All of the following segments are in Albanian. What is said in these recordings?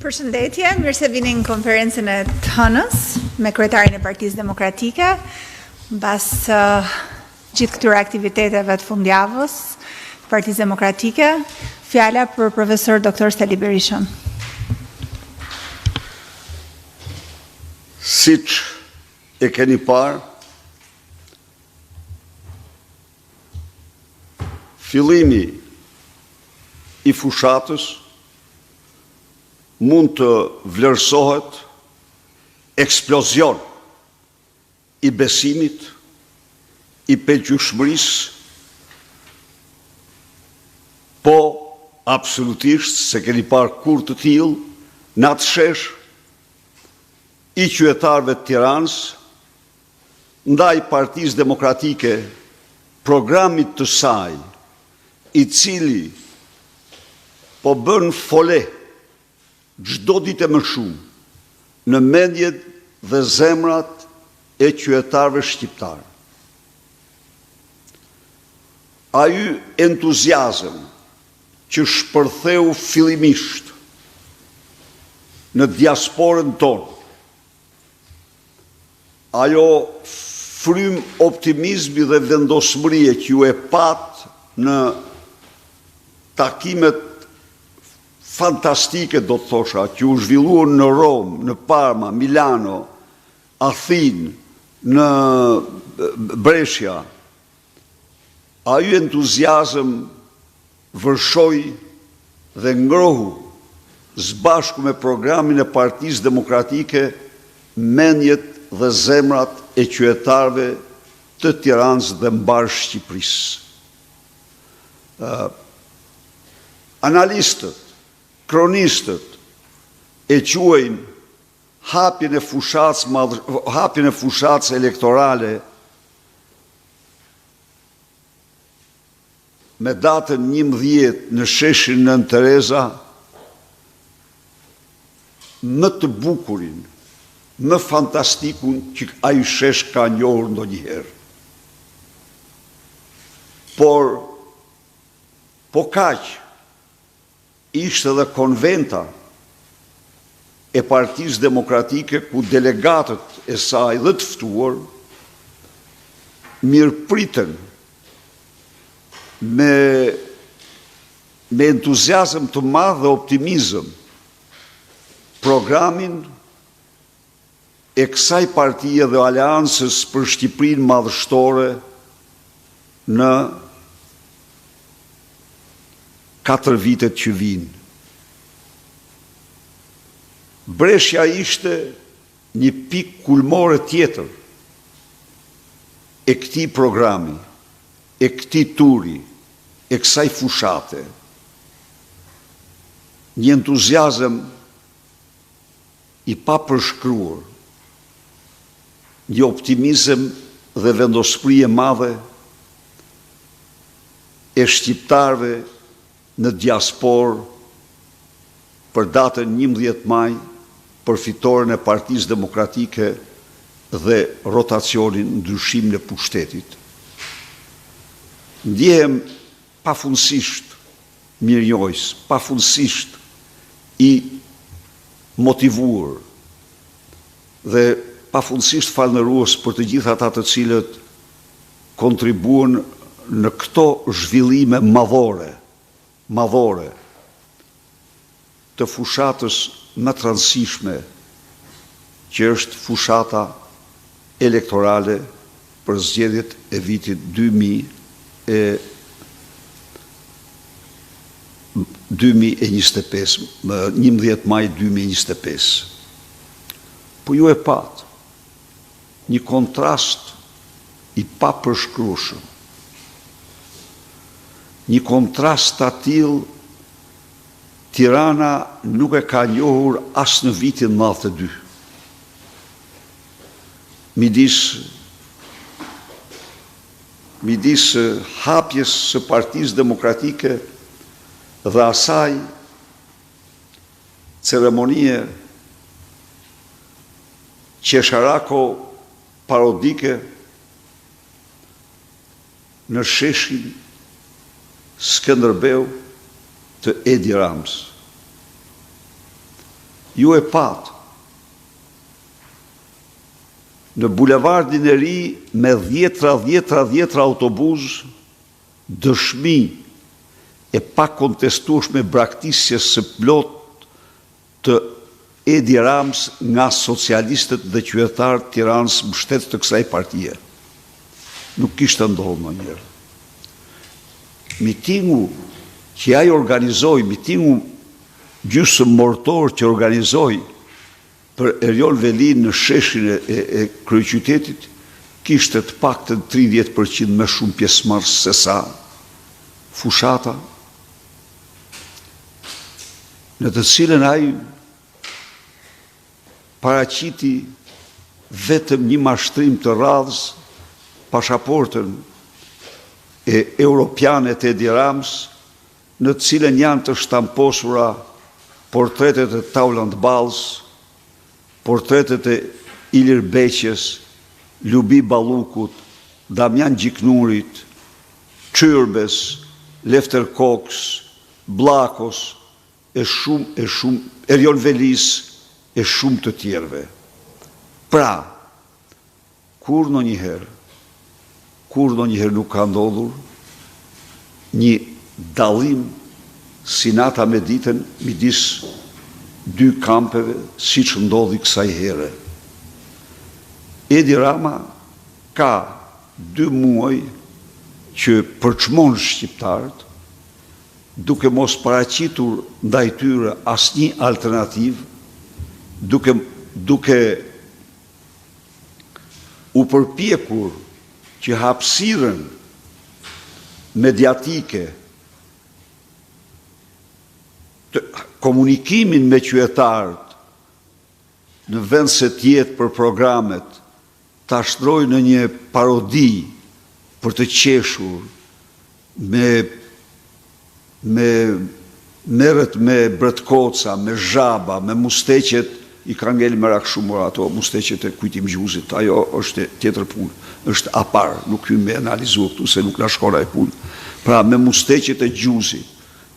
Përshëndetje, mirë se vini në konferencën e hënës me kryetarin e Partisë Demokratike, mbas gjithë këtyre aktiviteteve të fundjavës të Partisë Demokratike. Fjala për profesor Dr. Sali Berishën. Siç e keni parë, fillimi i fushatës mund të vlerësohet eksplozion i besimit, i pëlqyeshmërisë, po absolutisht se keni parë kur të tillë në atë shesh i qytetarëve të Tiranës ndaj Partisë Demokratike, programit të saj, i cili po bën fole çdo ditë më shumë në mendjet dhe zemrat e qytetarëve shqiptar. Ai entuziazëm që shpërtheu fillimisht në diasporën tonë, ajo frym optimizmi dhe vendosmërie që ju e pat në takimet fantastike, do të thosha, që u zhvilluan në Rom, në Parma, Milano, Athinë, në Brescia. Ai entuziazëm vërshoi dhe ngrohu së bashku me programin e Partisë Demokratike mendjet dhe zemrat e qytetarëve të Tiranës dhe mbar Shqipërisë. Analistët, kronistët e quajnë hapjen e fushatës elektorale me datën 11 në sheshin Nën Tereza më të bukurin, më fantastikun që ai shesh ka njohur ndonjëherë. Po kaq ishte edhe konventa e Partisë Demokratike ku delegatët e saj dhe të ftuar mirëpritën me entuziazëm të madh dhe optimizëm programin e kësaj partie dhe aleancës për Shqipërinë madhështore në 4 vitet që vinë. Brescia ishte një pikë kulmore tjetër e këtij programi, e këtij turi, e kësaj fushate. Një entuziazëm i papërshkruar, një optimizëm dhe vendospri e madhe e shqiptarëve në diasporë për datën 11 maj për fitoren e Partisë Demokratike dhe rotacionin ndryshimin e pushtetit. Ndjehem pafundësisht mirënjohës, pafundësisht i motivuar dhe pafundësisht falëndërues për të gjithë ata të cilët kontribuan në këto zhvillime madhore të fushatës më të rëndësishme që është fushata elektorale për zgjedhjet e vitit 2025, 11 maj 2025. Po ju e pat një kontrast i papërshkrueshëm, një kontrast të tillë Tirana nuk e ka njohur as në vitin 92. Midis hapjes së Partisë Demokratike dhe asaj ceremonie qesharako parodike në sheshin Skënderbeu të Edi Ramës. ju e patë. Në bulevardin e ri me 10 autobus, dëshmi e pa kontestueshme braktisjes së plot të Edi Rams nga socialistët dhe qytetarët Tiranës mbështetës të kësaj partie. Nuk kishte ndodhur ndonjëherë. Mitingu që ai organizoi, mitingu gjysmëmortor që organizoi për Erjol Velin në sheshin e kryeqytetit, kishte të paktën 30% më shumë pjesëmarrës se sa fushata, në të cilën ai paraqiti vetëm një mashtrim të radhës, pasaportën e europiane të Edi Rams, në të cilën janë të shtamposura portretet e Taulant Ballës, portretet e Ilir Beqës, Lubi Ballukut, Damjan Gjiknurit, Çyrbes, Lefter Koks, Bllakos, Erjol Velis, e shumë të tjerëve. Pra, kur ndonjëherë nuk ka ndodhur një dallim si nata me ditën midis dy kampeve, siç ndodhi kësaj here. Edi Rama ka 2 muaj që përçmon shqiptarët, duke mos paraqitur ndaj tyre asnjë alternativë, duke u përpjekur që hapësirën mediatike, komunikimin me qytetarët në vend se tjetë për programet, ta shtrojë në një parodi për të qeshur merret me bretkoca, me zhaba, me musteqet, i ka ngel merak shumë ato musteqet e Kujtim Gjuzit, ajo është tjetër punë, është apar, nuk hymë me analizu këtu se nuk na shkon ai punë. Pra me musteqet e Gjuzit,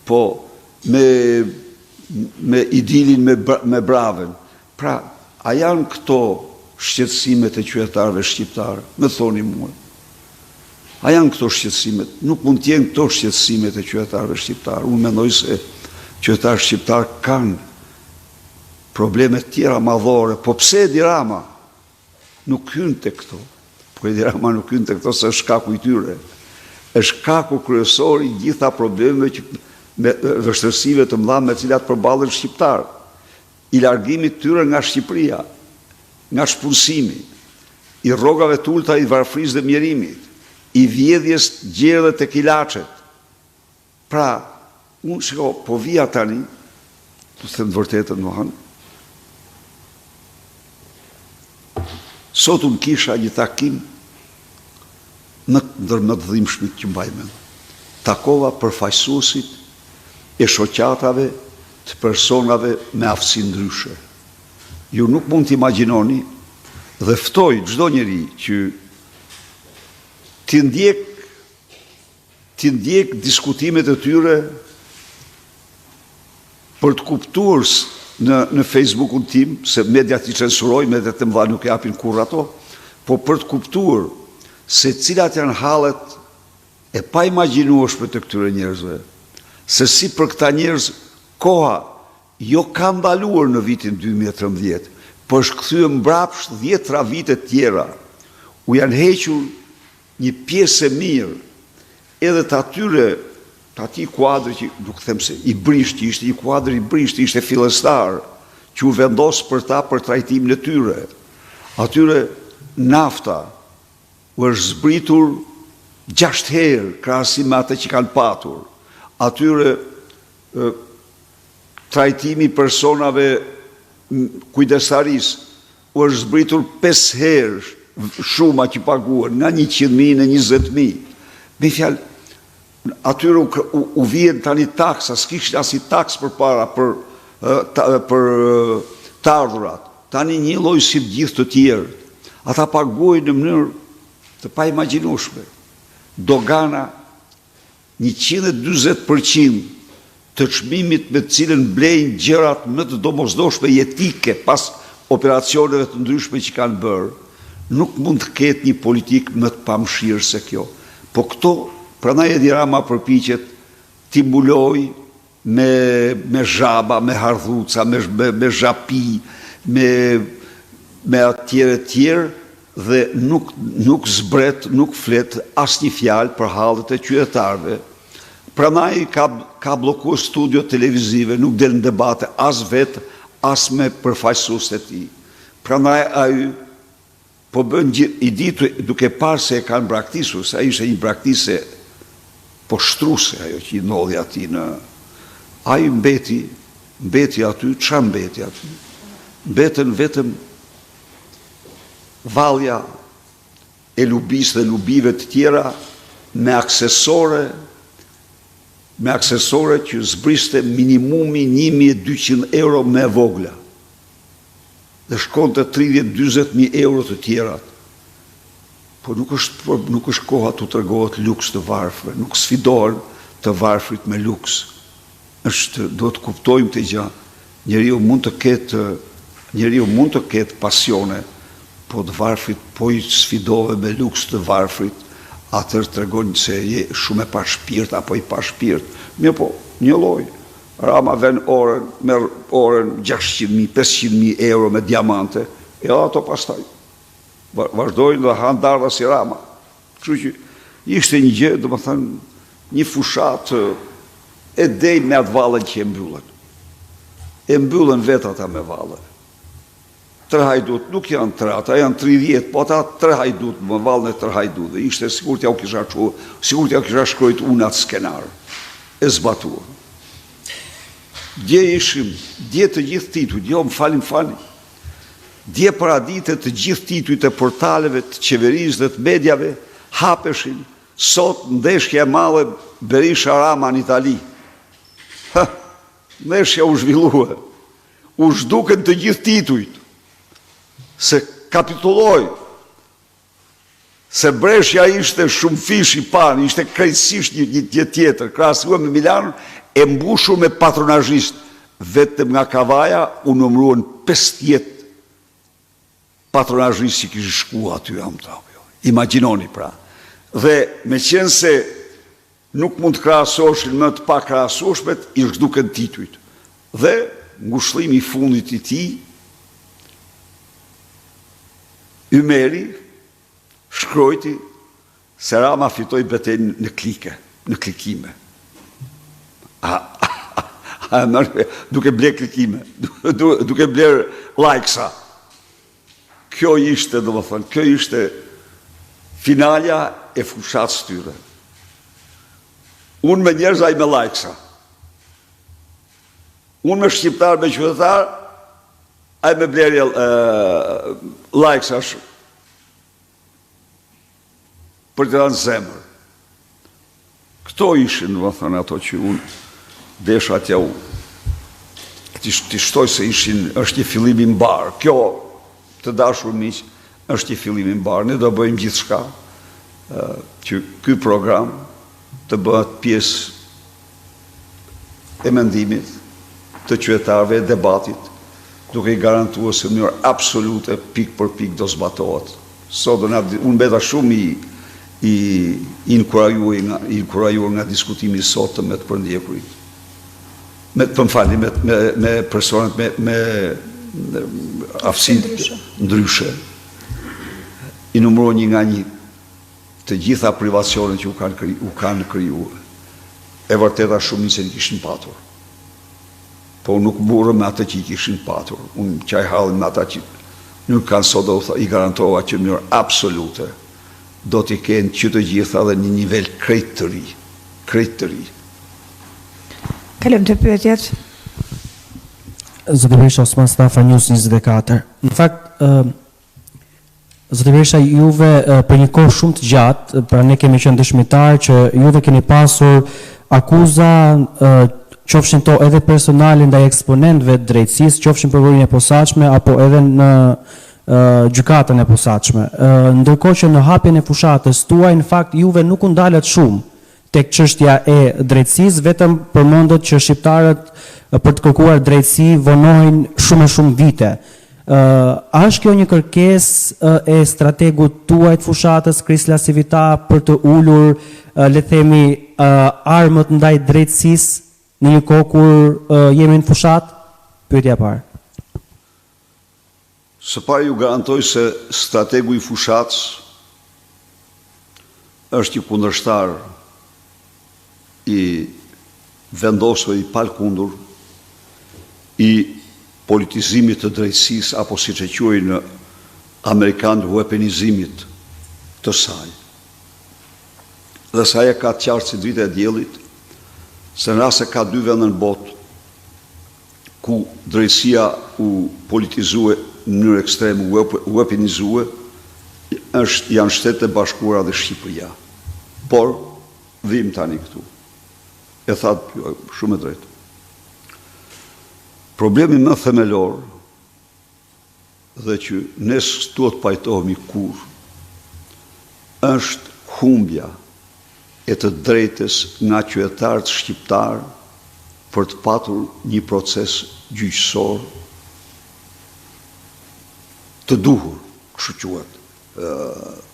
po me idilin me Braven. Pra, a janë këto shqetësimet e qytetarëve shqiptarë? Me thoni mua. A janë këto shqetësimet? Nuk mund të jenë këto shqetësimet e qytetarëve shqiptarë. Unë mendoj se qytetarët shqiptarë kanë probleme tjera madhore, po pse Edi Rama nuk hyn te këto? Po Edi Rama nuk hyn te këto se është shkaku i tyre. Është shkaku kryesor i gjitha problemeve që me vështirësive të mëdha me të cilat përballen shqiptarët. I largimit tyre nga Shqipëria, nga shpunësimi, i rrogave të ulta i varfrisë dhe mjerimit, i vjedhjes gjerë tek ilaçet. Pra, unë shiko, po vija tani, të them të vërtetën Mohan, sot unë kisha një takim në ndër të dhimbshmit që mbaj mend. Takova përfaqësuesit e shoqatave të personave me aftësi ndryshe. Ju nuk mund të imagjinoni, dhe ftoj çdo njeri që ti ndjek diskutimet e tyre për të kuptuar në Facebookun tim, se mediat i censuroj, mediat e mëdha nuk e japin kurrë ato, po për të kuptuar se cilat janë hallet e pa imagjinueshme të këtyre njerëzve, se si për këta njerëz koha jo ka ndaluar në vitin 2013, po është kthyer mbrapsht 10 vite tjera, u janë hequr një pjesë e mirë edhe të atyre, të ati kuadrë që, nuk them se i brisht, ishte i kuadrë i brisht, ishte fillestar, që u vendos për ta për trajtimin e tyre. Atyre nafta u është zbritur 6 herë krahasim me atë që kanë patur. Atyre trajtimi personave kujdestaris u është zbritur 5 herë shuma që paguan, nga 100.000 në 20.000. Me fjalë, atyre u vjen tani taksa, s'kishin as i taks për para për të ardhurat. Tani një lloj si të gjithë të tjerë. Ata paguajnë në mënyrë të pa imagjinueshme. Dogana 140% të çmimit me të cilën blejnë gjërat më të domosdoshme jetike pas operacioneve të ndryshme që kanë bërë, nuk mund të ketë një politikë më të pamëshirë se kjo. Po këto, prandaj Edi Rama përpiqet t'i mbuloj me zhaba, me hardhuca, me zhapi, me tjerë, dhe nuk zbret, nuk flet asnjë fjalë për hallet e qytetarëve. Prandaj ka bllokuar studio televizive, nuk del në debate as vetë, as me përfaqësuesit e tij. Prandaj ai po bën i ditur duke parë se e kanë braktisur, se ai ishte një braktisje poshtruese ajo që i ndodhi atij në ai mbeti aty, çfarë mbeti aty? Mbetën vetëm vallja e lubis dhe lubive të tjera me aksesore që zbriste minimumi 1.200 euro me vogla dhe shkon të 30-40.000 euro të tjerat. Po nuk është koha të tregohet luks të varfëve, nuk sfidohen të varfrit me luks. Do të kuptojmë të gjë, njeriu mund të ketë pasione, po të varfrit, po i sfidove me luks të varfrit, atër të regon se je shumë e pa shpirt, apo i pa shpirt. Mirë po, një loj. Rama ven merë orën 600.000, 500.000 euro me diamante, e ato pastaj. Vazhdojnë dhe hanë darda si Rama. Kështu që ishte një gjë, do më thënë, një fushat e dej me atë valën që e mbyllën. E mbyllën vetë ata me valën. 3 hajdut, nuk janë 3, ata janë 30, po ata 3 hajdut, më valën e 3 hajdut, dhe ishte sigur t'ja u kisha shkrojt unë atë skenar, e zbatuar. Dje të gjithë titujt, jo më falin, dje paradite të gjithë titujt e portaleve, të qeverisë dhe të mediave, hapeshin, sot ndeshja e madhe Berisha Rama në Itali. Ndeshja u zhvillua, u zhduken të gjithë titujt, se kapituloj, se Breshja ishte shumë fish i parë, ishte krejtësisht një tjetër, krahasuar me Milanën, e mbushur me patronazhist. Vetëm nga Kavaja u numëruan 50 patronazhist që kishin shkuar aty amtau. Imagjinoni pra. Dhe me qenë se nuk mund të krahasoshin më të pa krahasueshmet, i zhduken titujt. Dhe ngushëllimi i fundit i tij, Ymeri shkrojti se Rama fitoi betejën në klikime. Duke bler klikime, duke bler likesa. Kjo ishte, do më thënë, kjo ishte finalja e fushatës tyre. Unë me njerëz, ai me likesa. Unë me shqiptar, me qytetar, ai me blerje likesa për të rënë zemër. Këto ishin, do më thënë, ato që unë desha atja u. Ti shtoj se është një fillim i mbar. Kjo, të dashur miq, është një fillim i mbar. Ne do bëjmë gjithçka që ky program të bëhet pjesë e mendimit të qytetarëve, e debatit, duke i garantuar se në mënyrë absolute pik për pik do zbatohet. Sot unë mbeta shumë i inkurajuar nga diskutimi sot me të përndjekurit. Me personat me aftësi ndryshe. I numëroj një nga një të gjitha privacionet që u kanë krijuar. E vërteta shumica i kishin patur. Po nuk burrëm me atë që i kishin patur. Unë qaj hallin me ata që nuk kanë sot, i garantova që në mënyrë absolute do t'i kenë që të gjitha dhe një nivel krejt të ri. Kalëm të pyetjet. Zoti Berisha, Osman Stafa, News 24. Në fakt, Zoti Berisha, juve për një kohë shumë të gjatë, pra ne kemi qenë dëshmitar që juve keni pasur akuza, qofshin to edhe personale ndaj eksponentëve të drejtësisë, qofshin për vërinë e posaçme apo edhe në gjykatën e posaçme. Ndërkohë që në hapjen e fushatës tuaj, në fakt juve nuk u ndalet shumë tek çështja e drejtësisë, vetëm përmendet që shqiptarët për të kërkuar drejtësi vonohen shumë e shumë vite. A është kjo një kërkesë e strategut tuaj të fushatës Krisla Civita për të ulur, le të themi, armët ndaj drejtësisë në një kohë kur jemi në fushat? Pyetja e parë. Së pari ju garantoj se strategu i fushatës është i kundërshtar i vendosur i palkundur i politizimit të drejtësisë, apo siç e quajnë amerikanët, weaponizimit të saj. Dhe sa e ka të qartë si drita e diellit, se në rast se ka dy vende në botë ku drejtësia u politizue në mënyrë ekstreme, weaponizue, janë Shtetet e Bashkuara dhe Shqipëria. Por vim tani këtu. E thatë shumë e drejtë. Problemi më themelor dhe që ne s'duhet pajtohemi kur është humbja e të drejtës nga qytetarët shqiptar për të patur një proces gjyqësor të duhur, kështu quhet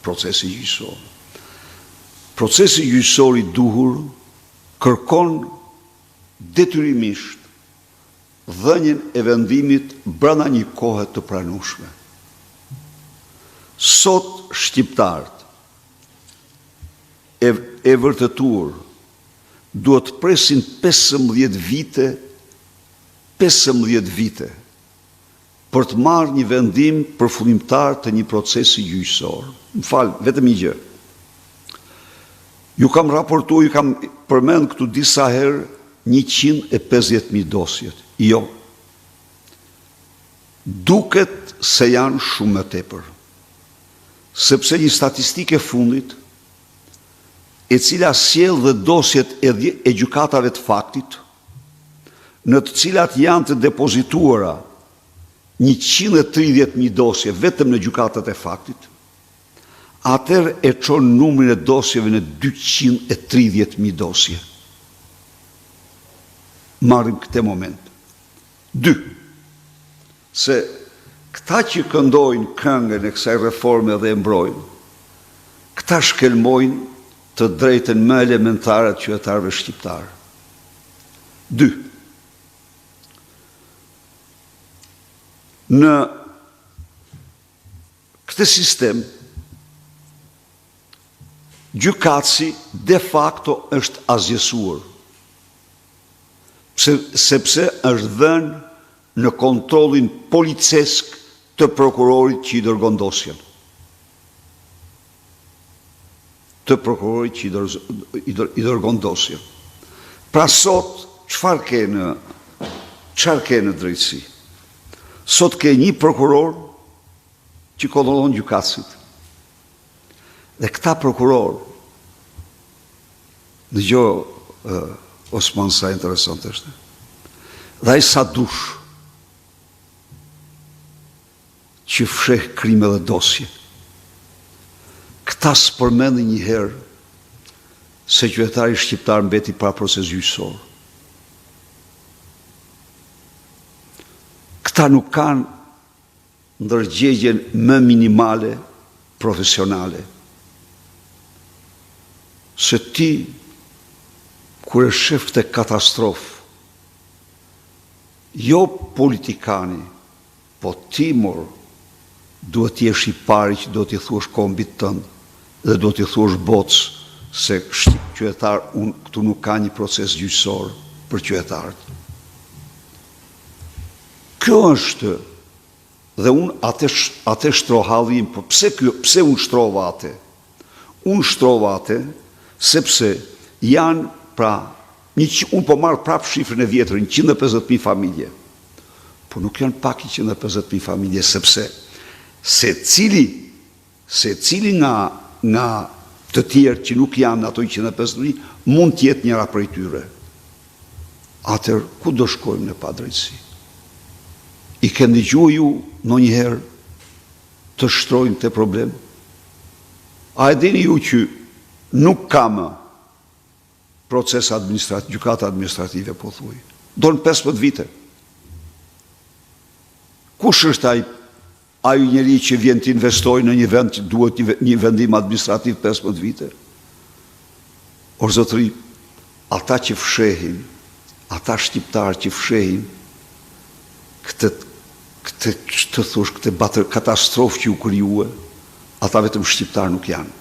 procesi gjyqësor. Procesi gjyqësor i duhur kërkon detyrimisht dhënien e vendimit brenda një kohe të pranueshme. Sot shqiptarët e vërtetuar duhet presin 15 vite për të marrë një vendim përfundimtar të një procesi gjyqësor. Më fal, vetëm një gjë. Ju kam raportuar, ju kam përmend këtu disa herë 150.000 dosjet. Jo. Duket se janë shumë më tepër. Sepse një statistikë e fundit, e cila sjell dhe dosjet e gjykatave të faktit, në të cilat janë të depozituara 130.000 dosje vetëm në gjykatat e faktit, atëherë e çon numrin e dosjeve në 230.000 dosje. Marrim këtë moment. 2. Se këta që këndojnë këngën e kësaj reforme dhe e mbrojnë, këta shkelmojnë të drejtën më elementare të qytetarëve shqiptar. 2. Në këtë sistem, gjykatësi de facto është azjesuar, sepse është dhënë në kontrollin policesk të prokurorit që i dërgon dosjen. Të prokurorit që i dërgon dosjen. Pra sot, çfarë ke në drejtësi? Sot ke një prokuror që kontrollon gjykatësit. Dhe këta prokuror, dëgjoj Osman, sa interesant është. Dhe ai sa dush që fsheh krime dhe dosje. Këta s'përmendin një herë se qytetari shqiptar mbeti pa proces gjyqësor. Këta nuk kanë ndërgjegjen më minimale profesionale. Se ti, kur e shef të katastrofë, jo politikani, po ti mor, duhet t'jesh i pari që do t'i thuash kombit tënd dhe do t'i thuash botës se qytetar, këtu nuk ka një proces gjyqësor për qytetarët. Kjo është, dhe unë atë shtrohallim, po pse unë shtrova atë? Unë shtrova atë sepse janë, pra, unë po marrë prapë shifrën e vjetër, 150.000 familje. Po nuk janë pak 150.000 familje, sepse se cili nga të tjerë që nuk janë ato 150.000, mund tjetë njëra prej tyre. Atër, ku do shkojmë në padrejtësi? I ke ndëgjuar ju në njëherë të shtrojnë të problem? A e dini ju që nuk ka më proces administrativ, gjykata administrative, po thuj. Do në 15 vite. Kush është ai njeri që vjen të investojë në një vend që duhet një vendim administrativ 15 vite? O zotëri, ata që fshehin, ata shqiptarë që fshehin këtë katastrofë që u krijuë, ata vetëm shqiptarë nuk janë.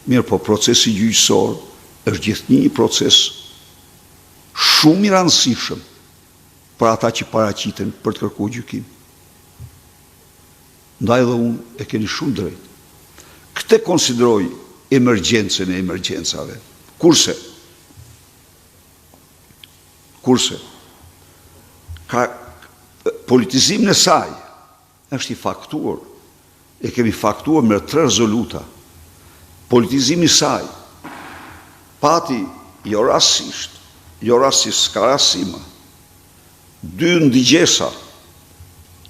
Mirë, po procesi gjyqësor është gjithnjë një proces shumë i rëndësishëm për ata që paraqiten për të kërkuar gjykim. Ndaj dhe unë e keni shumë drejt. Këtë konsideroj emergjencën e emergjencave. Kurse ka politizimin e saj është i faktuar. E kemi faktuar me 3 rezoluta. Politizimi i saj pati jo rastisht, s'ka rastima. 2 ndigjesa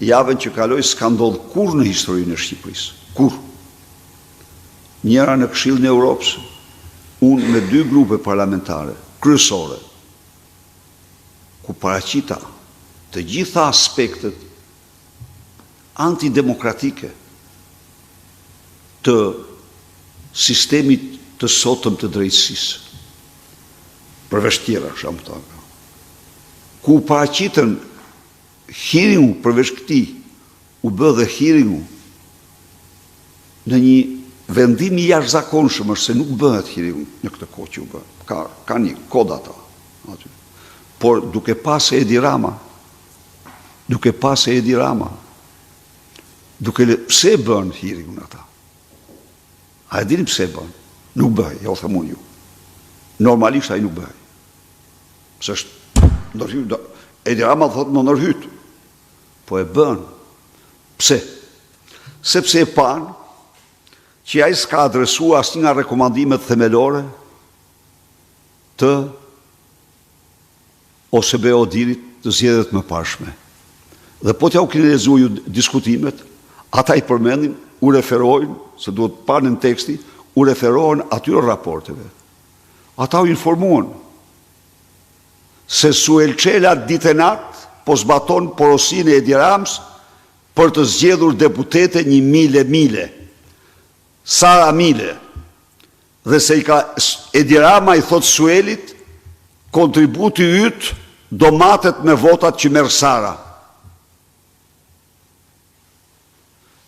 javën që kaloi s'ka ndodhur kurrë në historinë e Shqipërisë. Kurrë. Njëra në Këshillin e Europës, unë me 2 grupe parlamentare kryesore, ku paraqita të gjitha aspektet antidemokratike të sistemit të sotëm të drejtësisë. Përveç tjera, ku paraqitën hearingu përveç këtij, u bë dhe hearingu në një vendim i jashtëzakonshëm, është se nuk bëhet hearingu në këtë kohë që u bë. Ka një kod ata aty. Por duke pas Edi Rama, pse bën hearingun ata? A e dini pse bën? Nuk bëj, ja u them unë ju. Normalisht ai nuk bëj. Pse është ndërhyr, Edi Rama thotë më ndërhyt. Po e bën. Pse? Sepse e pan që ai s'ka adresuar asnjë nga rekomandimet themelore të OSBE-Odirit të zgjedhjet më parshme. Dhe po t'ja u keni lexuar ju diskutimet, ata i përmendin, u referojnë, se duhet parë në teksti, u referohen atyre raporteve. Ata u informuan se Suelçela ditën natë po zbaton porosinë e Edi Ramës për të zgjedhur deputete një mile. Sara Mile. Dhe se Edi Rama i thot Suelit, kontributi yt do matet me votat që merr Sara.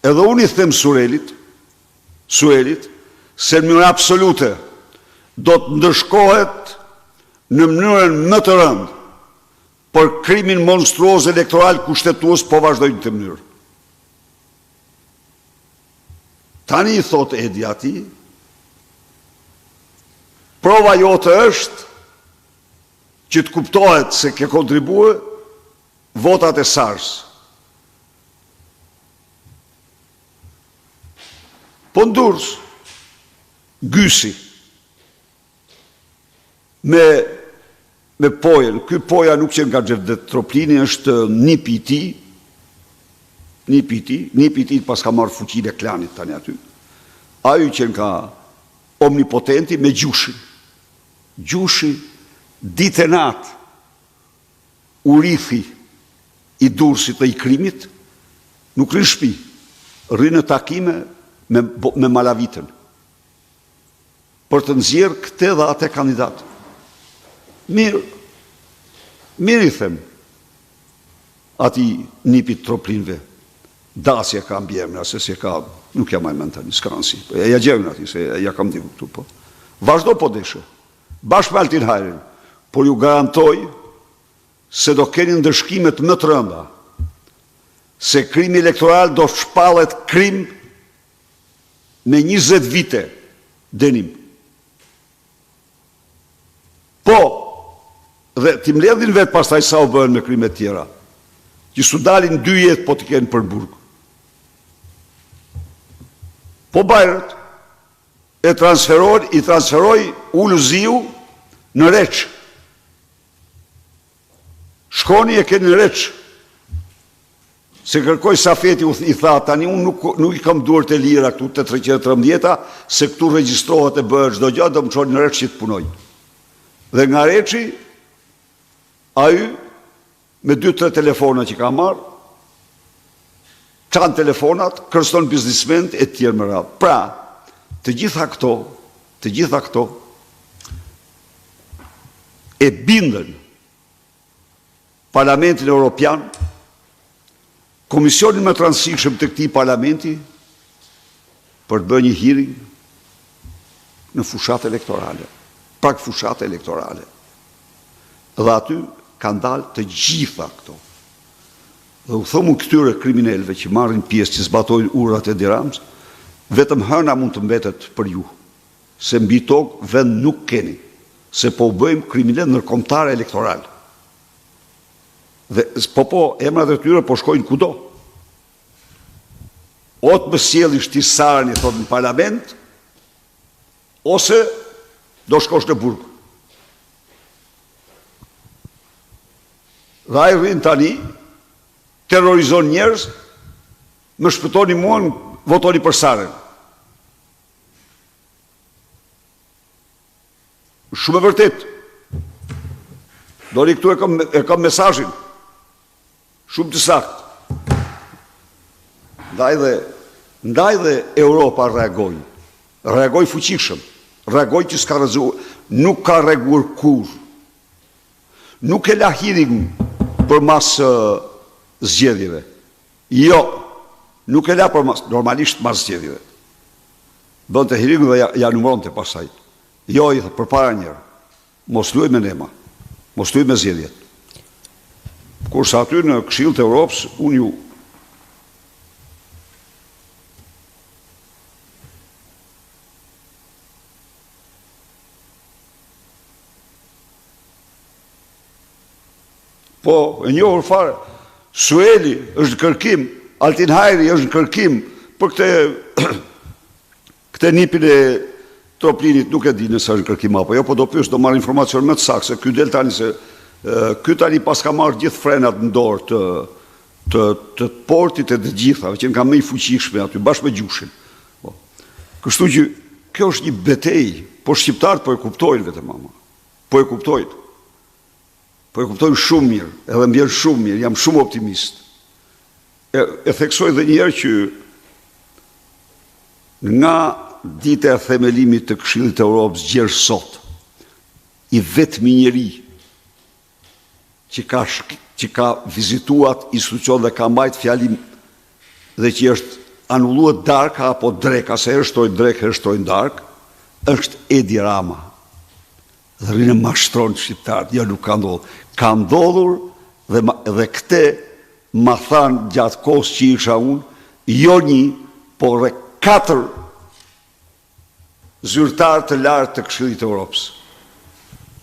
Edhe unë i them Suelit, se në mënyrë absolute do të ndëshkohet në mënyrën më të rëndë për krimin monstruoz elektoral kushtetues po vazhdojnë të mënyrë. Tani i thot Edi ati, prova jote është që të kuptohet se ke kontribue votat e Sars. Po ndurs, Gysi, me Pojen, ky Poja nuk qenë nga Xhevdet Troplini, është nipi i tij pas ka marrë fuqinë e klanit tani aty. Ai qenë ka omnipotenti me Gjushin. Gjushi ditë e natë u rithi i Durrësit dhe i Krimit, nuk rri në shtëpi, rri në takime me Malavitën, për të nxjerrë këtë dhe atë kandidat. Mirë i them ati nipit Troplinve, dasje ka mbjemna, se si ka, nuk ja maj mend tani, s'ka rëndësi, ja gjevën ati, se ja kam diku këtu, po. Vazhdo po deshe, bashkë me Altin Hajrin, por ju garantoj se do keni ndëshkimet më të rënda, se krimi elektoral do shpallet krim me 20 vite dënim. Po, dhe ti mbledhin vetë pastaj sa u bën me krimet tjera, që su dalin 2 jetë po t'i kenë për burg. Po Bajrët i transferoi Ulëziu në Reç. Shkoni e keni në Reç. Se kërkoj Safeti i tha, tani unë nuk i kam duart e lira këtu te 313, se këtu regjistrohet e bëhet çdo gjë, do më çoni në Reç që të punoj. Dhe nga Reçi, ai me 2-3 telefona që ka marrë, çan telefonat, kërcënon biznismen e tjerë më radhë. Pra, të gjitha këto e bindën Parlamentin Evropian, Komisionin më të rëndësishëm të këtij parlamenti për të bërë një hearing në fushat elektorale, prak fushat elektorale. Dhe aty kanë dalë të gjitha këto. Dhe u thomu këtyre kriminelve që marrin pjesë, që zbatojnë urdhat e Dirams, vetëm hëna mund të mbetet për ju, se mbi tokë vend nuk keni, se po bëjmë kriminal ndërkombëtar elektoral. Dhe emrat e tyre po shkojnë kudo. O të më sjellin shtisarën, thot në parlament, ose do shkosh në burg. Dhe ai rrin tani, terrorizon njerëz, më shpëtoni mua, votoni për Sarën. Shumë e vërtet. Dori këtu e kam mesazhin. Shumë të saktë. Ndaj dhe Europa reagoi. Reagoi fuqishëm. Reagoi që s'ka rrezuar, nuk ka rreguar kur. Nuk e la hearing për mas zgjedhjeve. Jo, nuk e la për mas, normalisht mas zgjedhjeve. Bënte hearing dhe ja numëronte pasaj. Jo, i thë, përpara njerë, mos luaj me nema, mos luaj me zgjedhjet. Kurse aty në Këshillin e Europës, unë ju po, e njohur fare, Sueli është në kërkim, Altin Hajri është në kërkim për këte nipin e Troplinit, nuk e di nëse është në kërkim apo jo, po do pyes, do marr informacion më të saktë, se ky del tani se ky tani pas ka marrë gjithë frenat në dorë të portit e të gjithave, që nga më i fuqishme aty, bashkë me gjushin. Kështu që kjo është një betejë, po shqiptarët po e kuptojnë vetëm mama. Po e kuptojnë. Po e kuptojnë shumë mirë, edhe më vjen shumë mirë, jam shumë optimist. E theksoj dhe njerë që nga dita e themelimit të Këshillit të Europës gjerë sot, i vetmi njeri që ka vizituat institucion dhe ka mbajt fjalim dhe që është anulluar darka apo dreka, se herështojnë drek, herështojnë dark, është Edi Rama. Dhe rinë mashtron shqiptarët, ja nuk ka ndodhur. Ka ndodhur dhe këte ma thanë gjatë kohës që isha unë, jo një, por dhe 4 zyrtarë të lartë të Këshillit të Europës.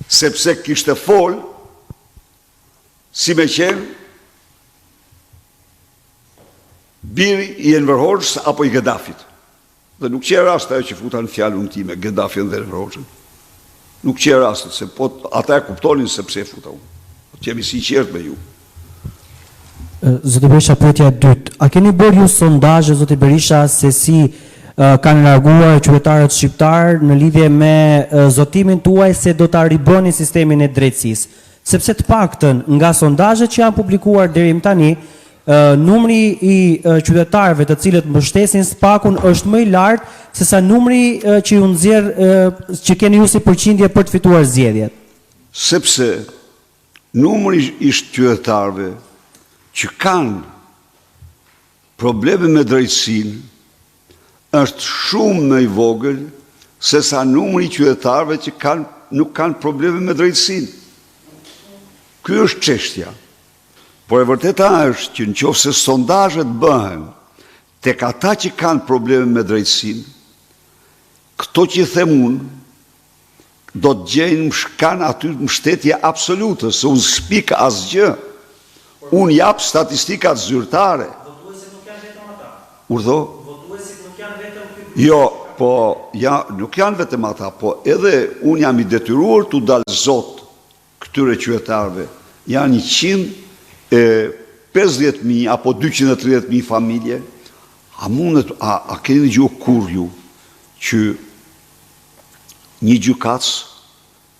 Sepse kishte folë, si me qenë, biri i Enver Hoxhës apo i Gaddafit. Dhe nuk që e rast ajo që futa në fjallën time, Gaddafin dhe Enver Hoxhën. Nuk që e rastet, se po ata e kuptonin se pse e futa unë. Që jemi sinqert me ju. Zoti Berisha, pyetja e dytë. A keni bërë ju sondazhe, Zoti Berisha, se si kanë reaguar qytetarët shqiptar në lidhje me zotimin tuaj se do ta ribëni sistemin e drejtësisë? Sepse të paktën nga sondazhet që janë publikuar deri më tani, numri i qytetarëve të cilët mbështesin SPAK-un është më i lartë se sa numri që ju nxjerr që keni ju si përqindje për të fituar zgjedhjet. Sepse numri i qytetarëve që kanë probleme me drejtësinë është shumë më i vogël se sa numri i qytetarëve që nuk kanë probleme me drejtësinë. Ky është çështja. Por e vërteta është që nëse sondazhet bëhen tek ata që kanë probleme me drejtësinë, këto që them unë do të gjejnë aty mbështetje absolute, se unë s'pik asgjë. Unë jap statistikat zyrtare. Votuesit nuk janë vetëm ata. Urdhë? Votuesit nuk janë vetëm Jo, po nuk janë vetëm ata, po edhe unë jam i detyruar t'u dal zot këtyre qytetarëve. Janë 150.000 apo 230.000 familje. A keni dëgjuar kur ju që një gjykatës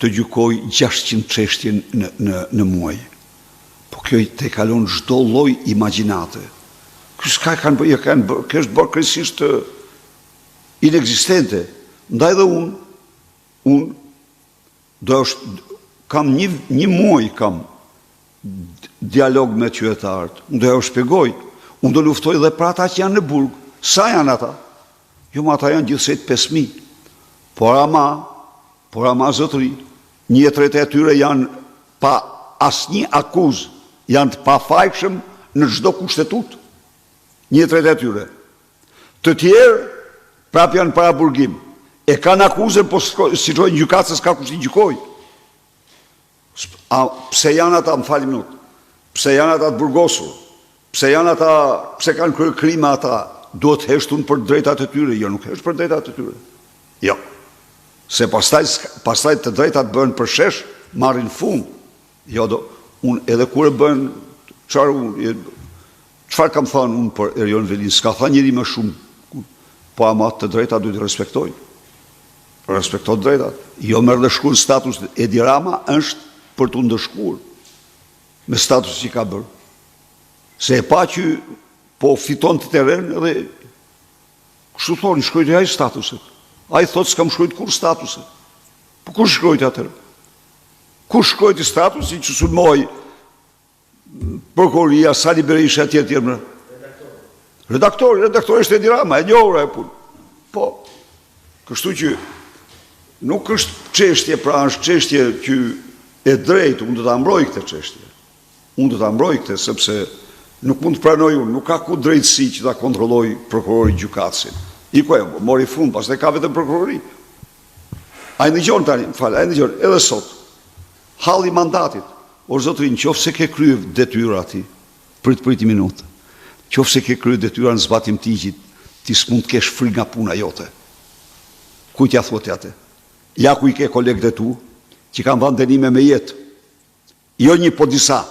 të gjykoj 600 çështje në muaj. Po kjo te kalon çdo lloj imagjinate. Kjo është bërë kryesisht inekzistente. Ndaj dhe unë kam një muaj kam dialog me qytetarët. Unë do ja shpjegoj. Unë do luftoj dhe për ata që janë në burg. Sa janë ata? Jo, ma ata janë gjithsejt 5.000. Por ama zotëri, 1/3 e atyre janë pa asnjë akuzë, janë të pafajshëm në çdo kushtetut. 1/3 e atyre. Të tjerë prap janë para burgim. E kanë akuzën, po si çojnë gjykatë se s'ka kush i gjykoj. Pse janë ata, më fali minut, pse janë ata të burgosur, pse kanë kryer krima ata, duhet heshtun për drejtat e tyre? Jo, nuk hesht për drejtat e tyre. Jo. Se pastaj të drejtat bëhen për shesh, marrin fund. Jo, unë edhe kur e bën, çfarë kam thënë unë për Erion Velin, s'ka thënë njëri më shumë, po ama të drejtat duhet i respektojnë. Respekto të drejtat. Jo merr dhe shkruan status Edi Rama është për të ndëshkuar me status që ka bërë. Se e pa që po fiton të terren edhe kështu thoni, shkrujtë ai statuset. Ai thotë s'kam shkrujtë kur statuset. Po kur shkrujtë atërë? Kur shkrujtë statusi që sulmoj prokuroria, Sali Berisha tjetër më? Redaktori është Edi Rama, e njohur e punë. Po, kështu që nuk është çështje, pra është çështje që e drejtë, unë do ta mbroj këtë çështje. Unë do ta mbroj këtë sepse nuk mund të pranoj unë, nuk ka ku drejtësi që ta kontrolloj prokurori gjykatësin. Mori fund, pastaj ka vetëm prokurori. Ai dëgjon tani, edhe sot. Halli mandatit. O zotëri, nëse ke kryer detyrën ti, prit një minutë. Nëse ke kryer detyrën në zbatim të ligjit, ti s'mund të kesh frikë nga puna jote. Kujt ja thuat atë? Ja ku i ke kolegët e tu, që kanë dhënë dënime me jetë. Jo një, po disa.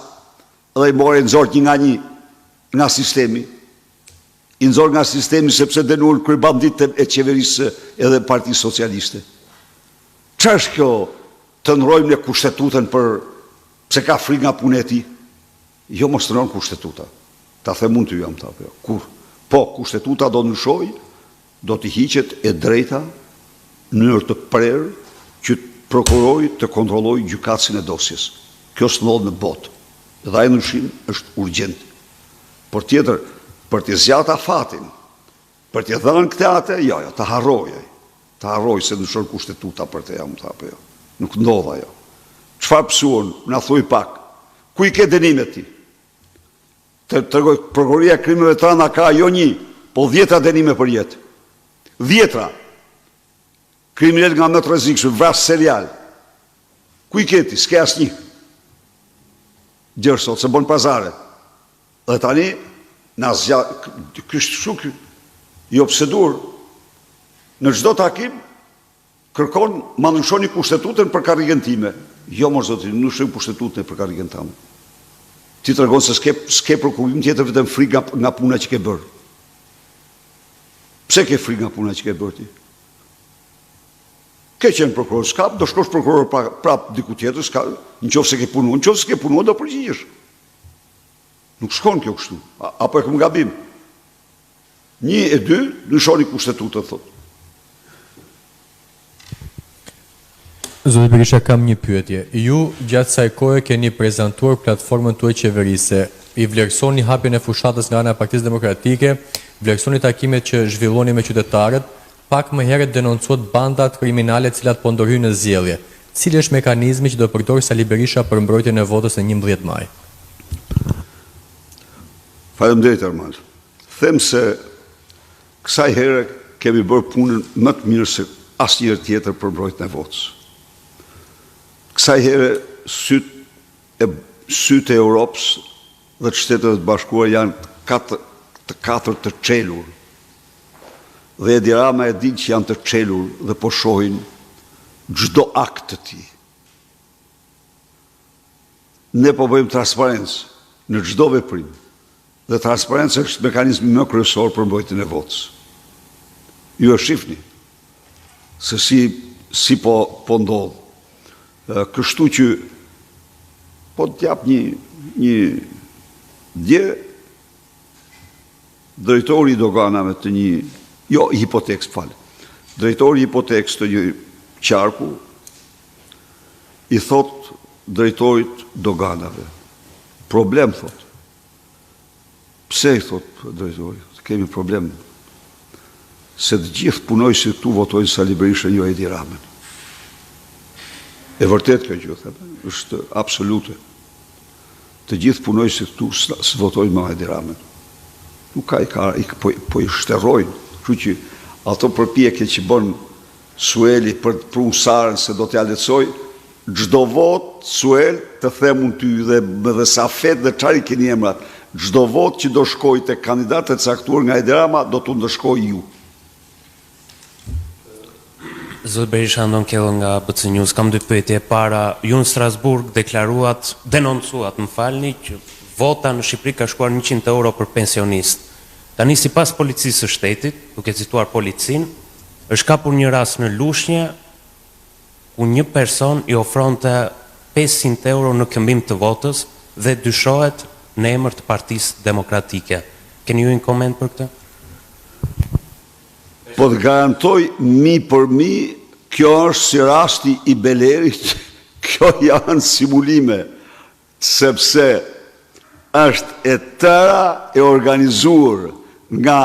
Dhe i morën nxort një nga sistemi. I nxorë nga sistemi sepse dënuar kryebanditët e qeverisë edhe Partisë Socialiste. Ç'është është kjo të ndrojmë në kushtetutën për pse ka frikë nga puna e tij? Jo, mos të ndron kushtetuta. Ta them mund të jam ta apo jo. Kur? Po, kushtetuta do ndryshoj, do të hiqet e drejta në mënyrë të prerë që prokurori të kontrollojë gjykatësin e dosjes. Kjo s'ndodh në botë. Dhe ai ndryshim është urgjent. Por tjetër, për të zgjata fatin, për të dhënë këtë atë, jo, ta harroj. Ta harroj se ndryshon kushtetuta për të jam ta apo jo. Nuk ndodh ajo. Çfarë psuan? Na thuj pak. Ku i ke dënimet ti? Të tregoj prokuroria e krimeve të rënda ka jo një, po 10 dënime për jetë. 10. Kriminal nga më të rrezikshëm, vras serial. Ku i ke ti? S'ke asnjë. Gjërë sot, se bon pazare. Dhe tani, kështë shukë, i obsedur, në çdo takim, kërkon ma ndryshoni kushtetutën për karrigën time. Jo, mos zotin, nuk ndryshoj kushtetutën për karrigën time. Ti tregon se s'ke prokurim tjetër vetëm frikë nga puna që ke bërë. Pse ke frikë nga puna që ke bërë ti? Ke qenë prokuror, s'ka, do shkosh prokuror prap diku tjetër, s'ka, nëse ke punuar, nëse ke punuar do përgjigjesh. Nuk shkon kjo kështu. Apo e kam gabim? 1 e 2, ndryshoni kushtetutën, thotë. Zoti Berisha, kam një pyetje. Ju gjatë kësaj kohe keni prezantuar platformën tuaj qeverise. I vlerësoni hapjen e fushatës nga ana e Partisë Demokratike, vlerësoni takimet që zhvilloni me qytetarët, pak më herët denoncuat bandat kriminale të cilat po ndorhyjnë në zgjedhje. Cili është mekanizmi që do përdorë Sali Berisha për mbrojtjen e votës në 11 maj? Faleminderit Armand. Them se kësaj here kemi bërë punën më të mirë se asnjëherë tjetër për mbrojtjen e votës. Kësaj here sytë e Europës dhe të Shtetet e Bashkuara janë të katër të çelur. Dhe Edi Rama e din që janë të çelur dhe po shohin çdo akt të tij. Ne po bëjmë transparencë në çdo veprim. Dhe transparenca është mekanizmi më kryesor për mbrojtjen e votës. Ju e shihni se si po ndodh. Kështu që po t'jap një dje drejtori i doganave të hipotekës, drejtori i hipotekës të një qarku i thot drejtorit doganave, problem, thot. Pse i thot drejtorit? Kemi problem. Se të gjithë punojësit këtu votojnë Sali Berishën, jo Edi Ramën. E vërtet kjo gjë, është absolute. Të gjithë punojësit këtu së votojnë me Edi Ramën. Nuk ka, po i shterojnë. Kështu që ato përpjekje që bën Sueli për unsarën se do t'ja lecoj, çdo vot Suel të them unë ty dhe Safet dhe çfarë keni emrat, çdo vot që do shkoj te kandidatët e caktuar nga Edi Rama do t'u ndëshkoj ju. Zot Berisha Andon Kello nga BC News, kam dy pyetje. Para, ju në Strasburg denoncuat, më falni, që vota në Shqipëri ka shkuar 100 euro për pensionist. Tani sipas policisë së shtetit, duke cituar policin, është kapur një rast në Lushnjë ku një person i ofronte 500 euro në këmbim të votës dhe dyshohet në emër të Partisë Demokratike. Keni ju një koment për këtë? Po të garantoj mi për mi, kjo është si rasti i Belerit, kjo janë simulime, sepse është e tëra e organizuar nga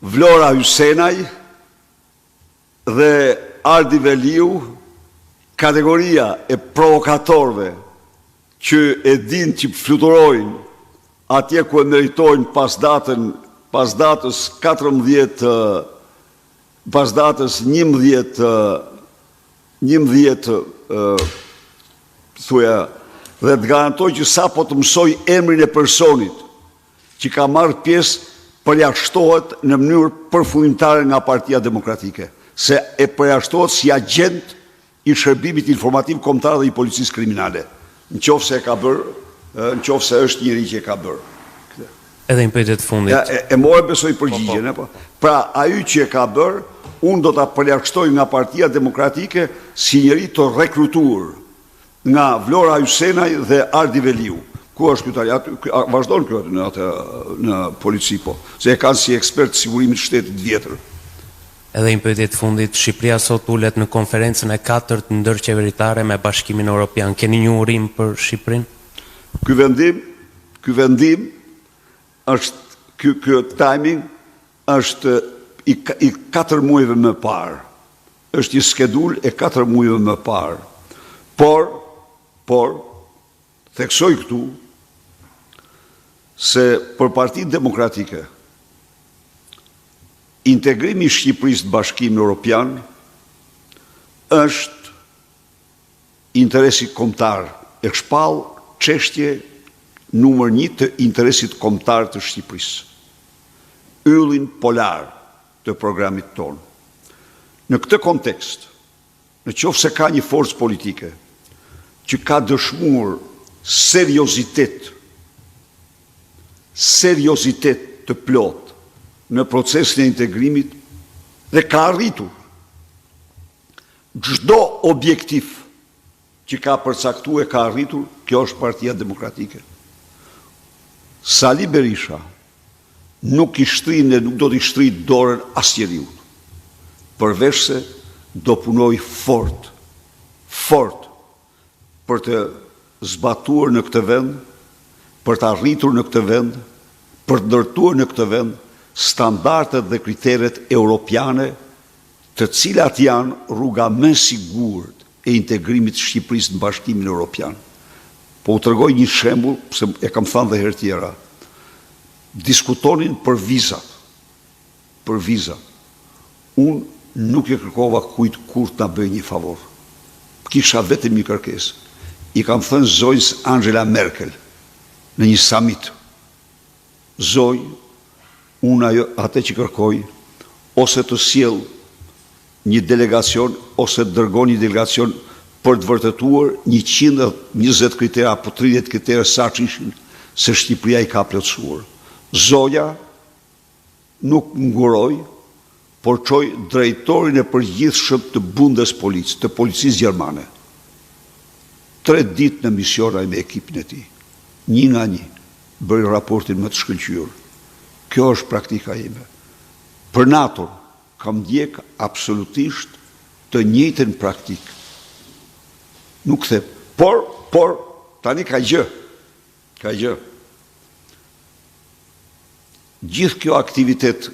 Vlora Hysenaj dhe Ardi Veliu, kategoria e provokatorve që e din që fluturojnë atje ku e meritojnë pas datës 11 thuja, dhe të garantoj që sa po të mësoj emrin e personit që ka marrë pjesë përjashtohet në mënyrë përfundimtare nga Partia Demokratike, se e përjashtohet si agent i shërbimit informativ kombëtar dhe i policisë kriminale, në qoftë se e ka bërë, në qoftë se është njëri që e ka bërë. Edhe një pyetje të fundit. E morë besoj përgjigjen, pra ai që e ka bërë, unë do ta përjashtoj nga Partia Demokratike si njëri të rekrutuar nga Vlora Hysenaj dhe Ardi Veliu. Ku është ky vazhdon kjo në polici, po, se e kanë si ekspert sigurimit shtetit vjetër. Edhe një pyetje të fundit, Shqipëria sot ulet në konferencën e 4 ndërqeveritare me Bashkimin Evropian. Keni një urim për Shqipërinë? Ky vendim është ky timing është i 4 muajve më parë. Është një skedul e 4 muajve më parë. Por theksoj këtu se për Partinë Demokratike integrimi i Shqipërisë në Bashkimin Evropian është interesi kombëtar, e shpall çështje numër 1 të interesit kombëtar të Shqipërisë. Yllin polar të programit tonë. Në këtë kontekst, në qoftë se ka një forcë politike që ka dëshmuar seriozitet të plot në procesin e integrimit dhe ka arritur çdo objektiv që ka përcaktuar ka arritur, kjo është Partia Demokratike. Sali Berisha nuk i shtrin dhe nuk do t'i shtrit dorën asnjëriut, përveç se do punoj fort për të zbatuar në këtë vend, për të arritur në këtë vend, për të ndërtuar në këtë vend standardet dhe kriteret europiane, të cilat janë rruga më e sigurt e integrimit të Shqipërisë në Bashkimin Evropian. Po u tregoj një shembull, se e kam thënë dhe herë tjera. Diskutonin për vizat. Unë nuk e kërkova kujt kur ta bëj një favor. Kisha vetëm një kërkesë. I kam thënë zonjës Angela Merkel në një summit. Zonjë, unë atë që kërkoj, ose të sjell një delegacion, ose të dërgon një delegacion për të vërtetuar 120 kritera, apo 30 kritera sa që ishin, se Shqipëria i ka plotësuar. Zoja nuk nguroj, por çoi drejtorin e përgjithshëm të Bundespolizei, të policisë gjermane. 3 ditë në misiona me ekipin e tij. Një nga një, bëri raportin më të shkëlqyer. Kjo është praktika ime. Për NATO kam ndjek absolutisht të njëjtën praktikë. Nuk them, por tani ka gjë. Ka gjë. Gjithë kjo aktivitet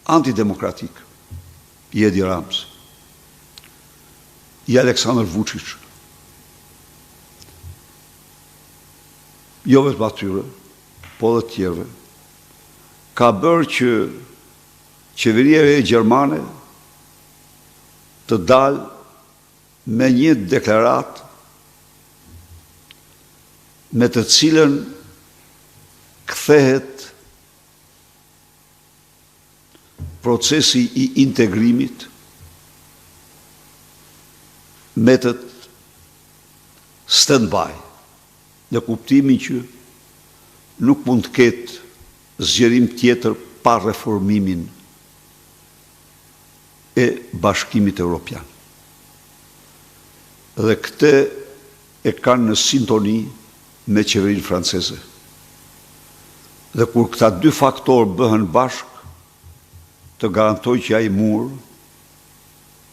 antidemokratik i Edi Rams, i Aleksandr Vučić, jo vetëm atyre, po dhe tjerëve, ka bërë që qeveria e Gjermane të dalë me një deklarat me të cilën kthehet procesi i integrimit metët stand-by, në kuptimin që nuk mund të ketë zgjerim tjetër pa reformimin e Bashkimit Evropian. Dhe këtë e kanë në sintoni me qeverinë franceze. Dhe kur këta dy faktorë bëhen bashk, të garantoj që ai mur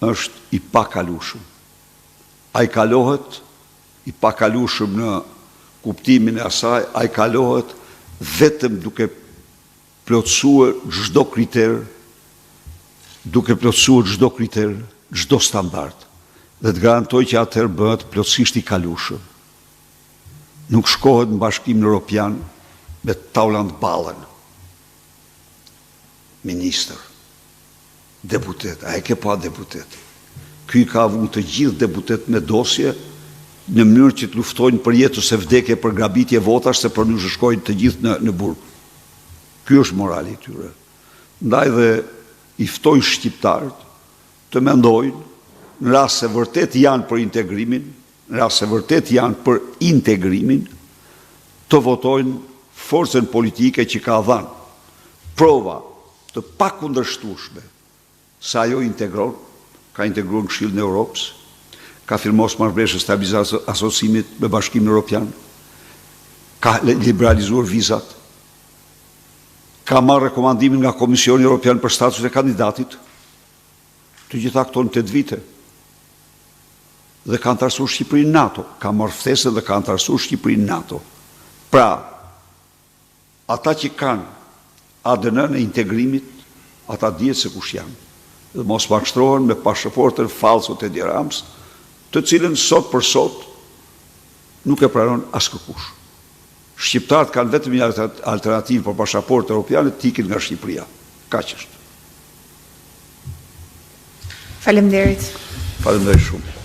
është i pakalueshëm. Ai kalohet i pakalueshëm në kuptimin e asaj, ai kalohet vetëm duke plotësuar çdo kriter, çdo standard. Dhe të garantoj që atëherë bëhet plotësisht i kalueshëm. Nuk shkohet në Bashkimin Evropian me taulant ballën. Ministër, deputet, a e ke pa deputet? Ky ka avu të gjithë deputet me dosje në mënyrë që të luftojnë për jetë ose vdekje, për grabitje votash, se për në shkojnë të gjithë në burg. Ky është morali i tyre. Ndaj dhe i ftoj shqiptarët të mendojnë, në rast se vërtet janë për integrimin, të votojnë forcën politike që ka dhënë prova të pakundërshtueshme se ajo ka integruar Këshillin e Europës, ka firmos marrëveshje stabilizatës asociimit me Bashkimin Evropian, ka liberalizuar vizat, ka marrë rekomandimin nga Komisioni Evropian për statusin e kandidatit, të gjitha këto në 8 vite. Dhe ka antarësuar Shqipërinë NATO, ka marrë ftesën dhe ka antarësuar Shqipërinë NATO. Pra, ata që kanë ADN e integrimit, ata dihet se kush janë. Dhe mos mashtrohen me pasaportën falso të Edi Rams, të cilën sot për sot nuk e pranon askëkush. Shqiptarët kanë vetëm një alternativë për pasaportë europiane, të ikin nga Shqipëria. Kaq është. Faleminderit. Faleminderit shumë.